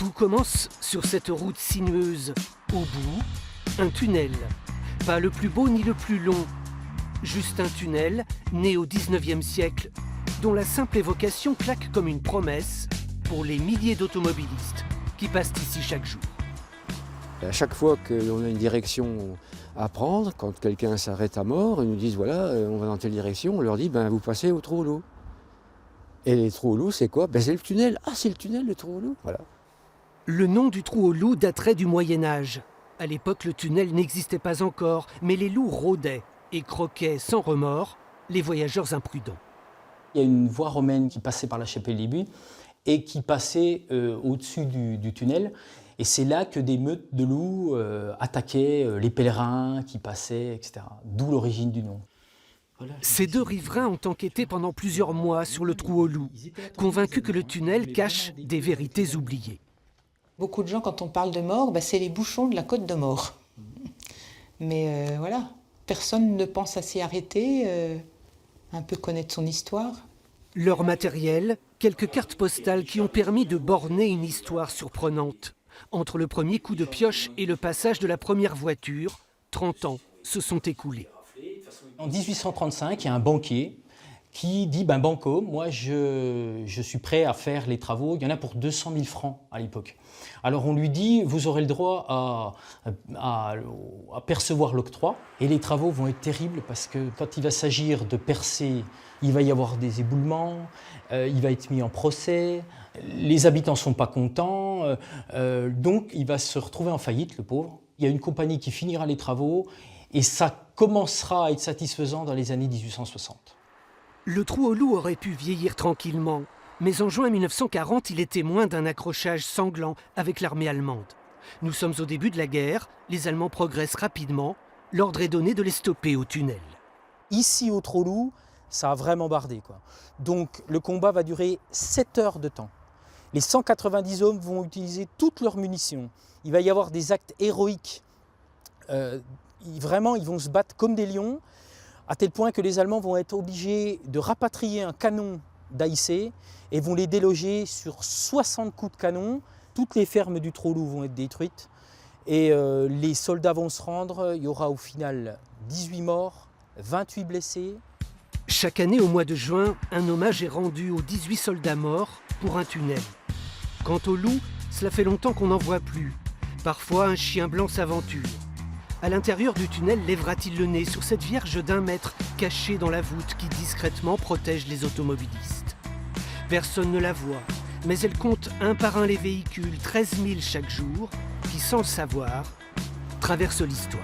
Tout commence sur cette route sinueuse. Au bout, un tunnel. Pas le plus beau ni le plus long. Juste un tunnel, né au 19e siècle, dont la simple évocation claque comme une promesse pour les milliers d'automobilistes qui passent ici chaque jour. À chaque fois qu'on a une direction à prendre, quand quelqu'un s'arrête à mort, ils nous disent voilà, on va dans telle direction, on leur dit vous passez au trou au loup. Et les trous au loup, c'est quoi? C'est le tunnel. Ah, c'est le tunnel, le trou au loup. Voilà. Le nom du trou au loup daterait du Moyen-Âge. À l'époque, le tunnel n'existait pas encore, mais les loups rôdaient et croquaient sans remords les voyageurs imprudents. Il y a une voie romaine qui passait par la Chapelle-des-Buis et qui passait au-dessus du tunnel. Et c'est là que des meutes de loups attaquaient les pèlerins qui passaient, etc. D'où l'origine du nom. Voilà. Ces deux riverains ont enquêté pendant plusieurs mois sur le trou au loup, convaincus que le tunnel cache des vérités oubliées. Beaucoup de gens, quand on parle de mort, c'est les bouchons de la Côte de Mort. Mais voilà, personne ne pense à s'y arrêter, un peu connaître son histoire. Leur matériel, quelques cartes postales qui ont permis de borner une histoire surprenante. Entre le premier coup de pioche et le passage de la première voiture, 30 ans se sont écoulés. En 1835, il y a un banquier qui dit Banco, moi je suis prêt à faire les travaux, il y en a pour 200 000 francs à l'époque. Alors on lui dit vous aurez le droit à percevoir l'octroi et les travaux vont être terribles parce que quand il va s'agir de percer, il va y avoir des éboulements, il va être mis en procès, les habitants ne sont pas contents, donc il va se retrouver en faillite, le pauvre. Il y a une compagnie qui finira les travaux et ça commencera à être satisfaisant dans les années 1860. Le trou au loup aurait pu vieillir tranquillement, mais en juin 1940, il est témoin d'un accrochage sanglant avec l'armée allemande. Nous sommes au début de la guerre, les Allemands progressent rapidement, l'ordre est donné de les stopper au tunnel. Ici, au trou au loup, ça a vraiment bardé, quoi. Donc le combat va durer 7 heures de temps. Les 190 hommes vont utiliser toutes leurs munitions. Il va y avoir des actes héroïques. Vraiment, ils vont se battre comme des lions, à tel point que les Allemands vont être obligés de rapatrier un canon d'AIC et vont les déloger sur 60 coups de canon. Toutes les fermes du trou au loup vont être détruites et les soldats vont se rendre. Il y aura au final 18 morts, 28 blessés. Chaque année, au mois de juin, un hommage est rendu aux 18 soldats morts pour un tunnel. Quant au loup, cela fait longtemps qu'on n'en voit plus. Parfois, un chien blanc s'aventure. À l'intérieur du tunnel, lèvera-t-il le nez sur cette vierge d'1 mètre cachée dans la voûte qui discrètement protège les automobilistes? Personne ne la voit, mais elle compte un par un les véhicules, 13 000 chaque jour, qui, sans le savoir, traversent l'histoire.